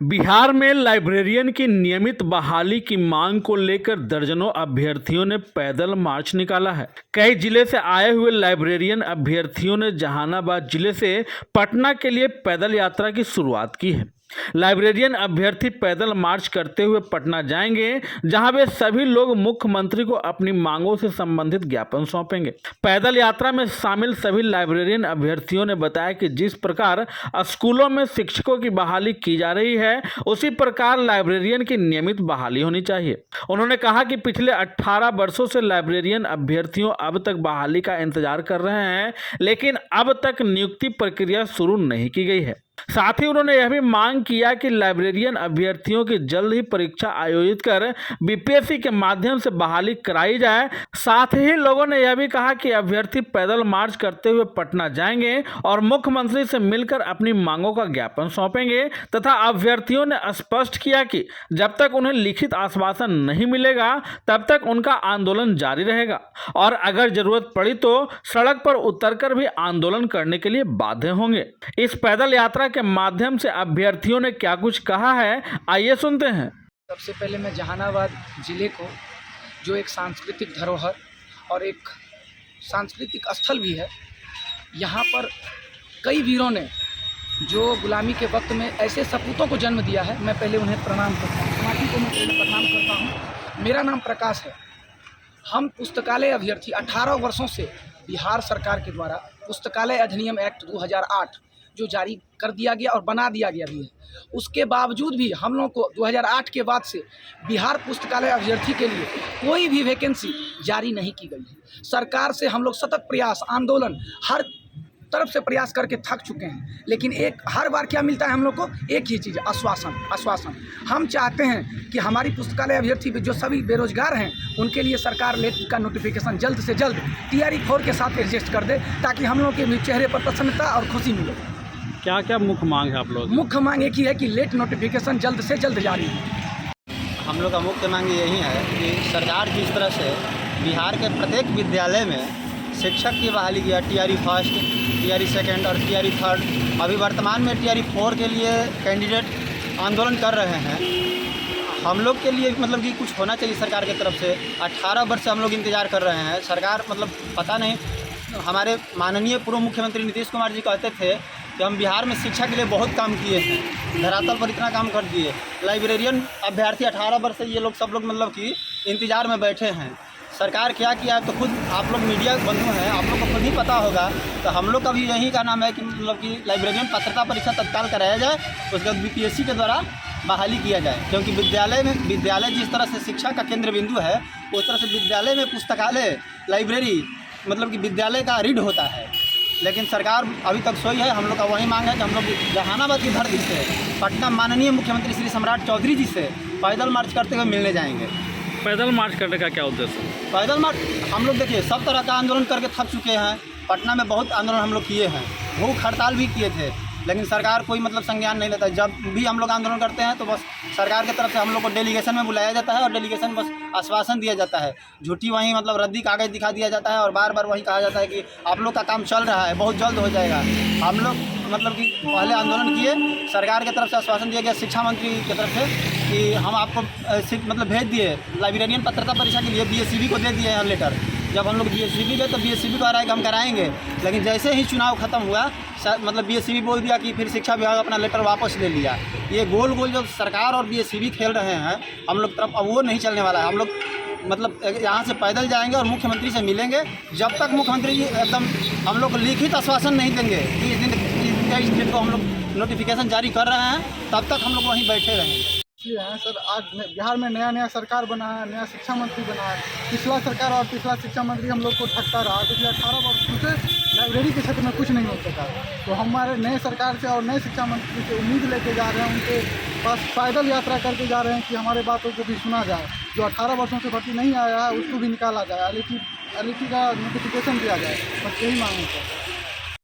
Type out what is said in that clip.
बिहार में लाइब्रेरियन की नियमित बहाली की मांग को लेकर दर्जनों अभ्यर्थियों ने पैदल मार्च निकाला है। कई जिले से आए हुए लाइब्रेरियन अभ्यर्थियों ने जहानाबाद जिले से पटना के लिए पैदल यात्रा की शुरुआत की है। लाइब्रेरियन अभ्यर्थी पैदल मार्च करते हुए पटना जाएंगे, जहां वे सभी लोग मुख्यमंत्री को अपनी मांगों से संबंधित ज्ञापन सौंपेंगे। पैदल यात्रा में शामिल सभी लाइब्रेरियन अभ्यर्थियों ने बताया कि जिस प्रकार स्कूलों में शिक्षकों की बहाली की जा रही है, उसी प्रकार लाइब्रेरियन की नियमित बहाली होनी चाहिए। उन्होंने कहा कि पिछले 18 वर्षों से लाइब्रेरियन अभ्यर्थियों अब तक बहाली का इंतजार कर रहे हैं, लेकिन अब तक नियुक्ति प्रक्रिया शुरू नहीं की गई है। साथ ही उन्होंने यह भी मांग किया कि लाइब्रेरियन अभ्यर्थियों की जल्द ही परीक्षा आयोजित कर बीपीएससी के माध्यम से बहाली कराई जाए। साथ ही लोगों ने यह भी कहा कि अभ्यर्थी पैदल मार्च करते हुए पटना जाएंगे और मुख्यमंत्री से मिलकर अपनी मांगों का ज्ञापन सौंपेंगे तथा अभ्यर्थियों ने स्पष्ट किया कि जब तक उन्हें लिखित आश्वासन नहीं मिलेगा तब तक उनका आंदोलन जारी रहेगा और अगर जरूरत पड़ी तो सड़क पर उतरकर भी आंदोलन करने के लिए बाध्य होंगे। इस पैदल यात्रा के माध्यम से अभ्यर्थियों ने क्या कुछ कहा है, आइए सुनते हैं। सबसे पहले मैं जहानाबाद जिले को, जो एक सांस्कृतिक धरोहर और एक सांस्कृतिक स्थल भी है, यहाँ पर कई वीरों ने जो गुलामी के वक्त में ऐसे सपूतों को जन्म दिया है, मैं पहले उन्हें प्रणाम करता हूँ। समाधि को मैं पहले प्रणाम करता हूँ। मेरा नाम प्रकाश है। हम पुस्तकालय अभ्यर्थी 18 वर्षों से बिहार सरकार के द्वारा पुस्तकालय अधिनियम एक्ट 2008 जो जारी कर दिया गया और बना दिया गया भी है, उसके बावजूद भी हम लोग को 2008 के बाद से बिहार पुस्तकालय अभ्यर्थी के लिए कोई भी वैकेंसी जारी नहीं की गई है। सरकार से हम लोग सतत प्रयास, आंदोलन, हर तरफ से प्रयास करके थक चुके हैं, लेकिन एक हर बार क्या मिलता है हम लोग को? एक ही चीज़, आश्वासन। हम चाहते हैं कि हमारी पुस्तकालय अभ्यर्थी जो सभी बेरोजगार हैं उनके लिए सरकार लेट का नोटिफिकेशन जल्द से जल्द TRE 4 के साथ एडजस्ट कर दे, ताकि हम लोग के चेहरे पर प्रसन्नता और खुशी मिले। क्या क्या मुख्य मांग है आप लोग? मुख्य मांग एक ही है कि लेट नोटिफिकेशन जल्द से जल्द जारी हो। हम लोग का मुख्य मांग यही है कि सरकार जिस तरह से बिहार के प्रत्येक विद्यालय में शिक्षक की बहाली किया, TRE 1, TRE 2 और TRE 3, अभी वर्तमान में TRE 4 के लिए कैंडिडेट आंदोलन कर रहे हैं। हम लोग के लिए मतलब कि कुछ होना चाहिए सरकार की तरफ से। 18 वर्ष से हम लोग इंतज़ार कर रहे हैं। सरकार मतलब पता नहीं, हमारे माननीय पूर्व मुख्यमंत्री नीतीश कुमार जी कहते थे कि हम बिहार में शिक्षा के लिए बहुत काम किए हैं, धरातल पर इतना काम कर दिए। लाइब्रेरियन अभ्यर्थी 18 वर्ष से ये लोग सब लोग मतलब कि इंतज़ार में बैठे हैं। सरकार क्या किया तो खुद आप लोग मीडिया बंधु हैं, आप लोग को खुद ही पता होगा। तो हम लोग का भी यही का नाम है कि मतलब कि लाइब्रेरियन पात्रता परीक्षा तत्काल कराया जाए, उसके बाद BPSC के द्वारा बहाली किया जाए। क्योंकि विद्यालय जिस तरह से शिक्षा का केंद्र बिंदु है, उस तरह से विद्यालय में पुस्तकालय, लाइब्रेरी मतलब कि विद्यालय का रीढ़ होता है। लेकिन सरकार अभी तक सोई है। हम लोग का वही मांग है कि हम लोग जहानाबाद की धरती से पटना माननीय मुख्यमंत्री श्री सम्राट चौधरी जी से पैदल मार्च करते हुए मिलने जाएंगे। पैदल मार्च करने का क्या उद्देश्य है? पैदल मार्च हम लोग देखिए सब तरह का आंदोलन करके थक चुके हैं। पटना में बहुत आंदोलन हम लोग किए हैं, भूख हड़ताल भी किए थे, लेकिन सरकार कोई मतलब संज्ञान नहीं लेता। जब भी हम लोग आंदोलन करते हैं तो बस सरकार की तरफ से हम लोग को डेलीगेशन में बुलाया जाता है और डेलीगेशन बस आश्वासन दिया जाता है, झूठी वहीं मतलब रद्दी कागज़ दिखा दिया जाता है और बार बार वही कहा जाता है कि आप लोग का काम चल रहा है, बहुत जल्द हो जाएगा। हम लोग मतलब कि पहले आंदोलन किए, सरकार की तरफ से आश्वासन दिया गया शिक्षा मंत्री की तरफ से कि हम आपको मतलब भेज दिए लाइब्रेरियन पात्रता परीक्षा के लिए, BSCB को दे दिए हैं लेटर। जब हम लोग BSCB गए तो BSCB को आ रहा है कि हम कराएंगे, लेकिन जैसे ही चुनाव खत्म हुआ मतलब BSCB बोल दिया कि फिर शिक्षा विभाग अपना लेटर वापस ले लिया। ये गोल जो सरकार और BSCB खेल रहे हैं हम लोग तरफ, अब वो नहीं चलने वाला है। हम लोग मतलब यहाँ से पैदल जाएंगे और मुख्यमंत्री से मिलेंगे। जब तक मुख्यमंत्री जी एकदम हम लोग को लिखित आश्वासन नहीं देंगे कि इस दिन को हम लोग नोटिफिकेशन जारी कर रहे हैं, तब तक हम लोग वहीं बैठे रहेंगे। हैं सर, आज बिहार में नया सरकार बना है, नया शिक्षा मंत्री बना है। पिछला सरकार और पिछला शिक्षा मंत्री हम लोग को ठगता रहा। पिछले 18 वर्षों से लाइब्रेरी के क्षेत्र में कुछ नहीं हो सका। तो हमारे नए सरकार से और नए शिक्षा मंत्री से उम्मीद लेके जा रहे हैं, उनके पास पैदल यात्रा करके जा रहे हैं कि हमारे बातों को भी सुना जाए। जो 18 वर्षों से भर्ती नहीं आया है उसको भी निकाला जाए, एलईटी का नोटिफिकेशन दिया जाए। बस यही मांग है सर।